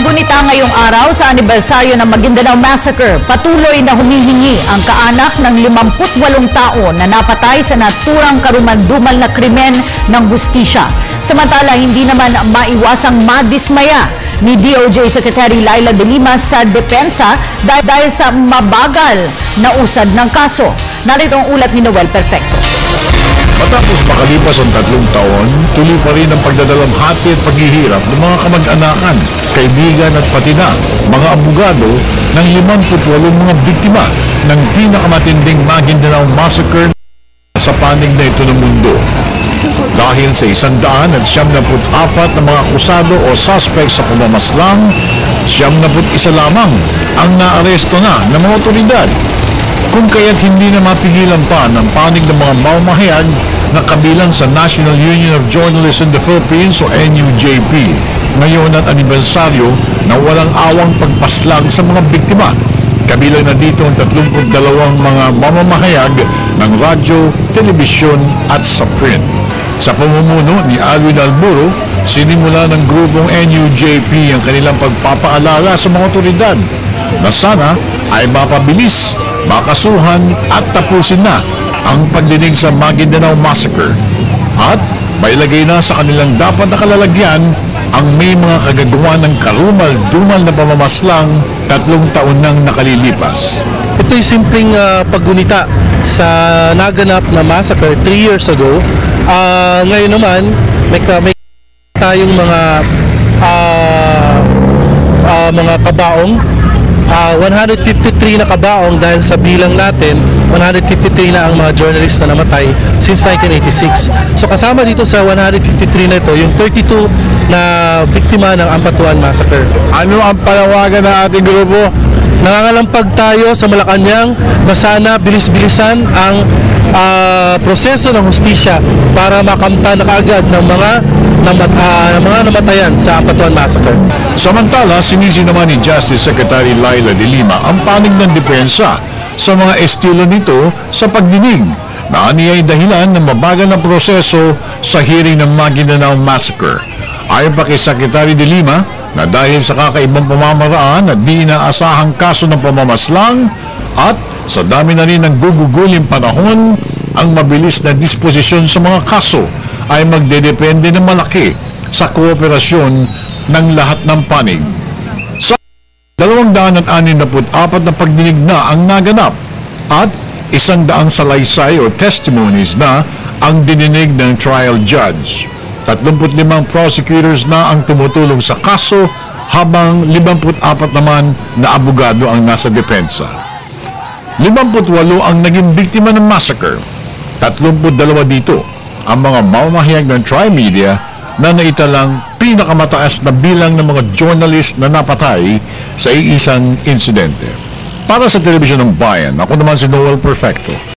Paggunita ngayong araw sa anibersaryo ng Maguindanao Massacre, patuloy na humihingi ang kaanak ng 58 taon na napatay sa naturang karumal-dumal na krimen ng hustisya. Samantala, hindi naman maiwasang madismaya ni DOJ Secretary Laila De Lima sa depensa dahil sa mabagal na usad ng kaso. Narito ang ulat ni Noel Perfecto. Matapos makalipas ang 3 taon, tuloy pa rin ang pagdadalamhati at paghihirap ng mga kamag-anakan, kaibigan at pati na mga abogado ng 58 mga biktima ng pinakamatinding Maguindanao Massacre sa panig na ito ng mundo. Dahil sa 174 na mga akusado o suspect sa pamamaslang, 71 lamang ang naaresto na ng mga otoridad. Kung kaya't hindi na mapigilan pa ng panig ng mga mamamahayag na kabilang sa National Union of Journalists in the Philippines o NUJP. Ngayon at anibersaryo na walang awang pagpaslang sa mga biktima. Kabilang na dito ang 32 mga mamamahayag ng radyo, telebisyon at sa print. Sa pamumuno ni Alwin Alburo, sinimula ng grupong NUJP ang kanilang pagpapaalala sa mga otoridad na sana ay mapabilis, makasuhan at tapusin na ang pagdinig sa Maguindanao Massacre at mailagay na sa kanilang dapat na kalalagyan ang may mga kagagawa ng karumal-dumal na pamamaslang 3 taon nang nakalilipas. Ito'y simpleng paggunita sa naganap na massacre 3 years ago. Ngayon naman, may tayong mga kabaong, 153 na kabaong dahil sa bilang natin, 153 na ang mga journalists na namatay since 1986. So kasama dito sa 153 na ito, yung 32 na biktima ng Ampatuan Massacre. Ano ang panawagan ng ating grupo? Nangangalampag tayo sa Malacanang na sana bilis-bilisan ang proseso ng hustisya para makamta na kaagad ng mga namatayan sa Ampatuan Massacre. Samantala, sinisi naman ni Justice Secretary Laila De Lima ang panig ng depensa sa mga estilo nito sa pagdinig na aniyay dahilan ng mabagal na proseso sa hearing ng Maguindanao Massacre. Ayon pa kay Secretary De Lima na dahil sa kakaibang pamamaraan at di inaasahang kaso ng pamamaslang at sa dami na rin ng guguguling panahon, ang mabilis na disposisyon sa mga kaso ay magdedepende ng malaki sa kooperasyon ng lahat ng panig. Sa 264 na pagdinig na ang naganap at 100 salaysay o testimonies na ang dininig ng trial judge. 35 prosecutors na ang tumutulong sa kaso habang 54 naman na abogado ang nasa depensa. 58 ang naging biktima ng massacre. 32 dito ang mga mamamahayag ng Tri-Media na naitalang pinakamataas na bilang ng mga journalist na napatay sa iisang insidente. Para sa Telebisyon ng Bayan, ako naman si Noel Perfecto.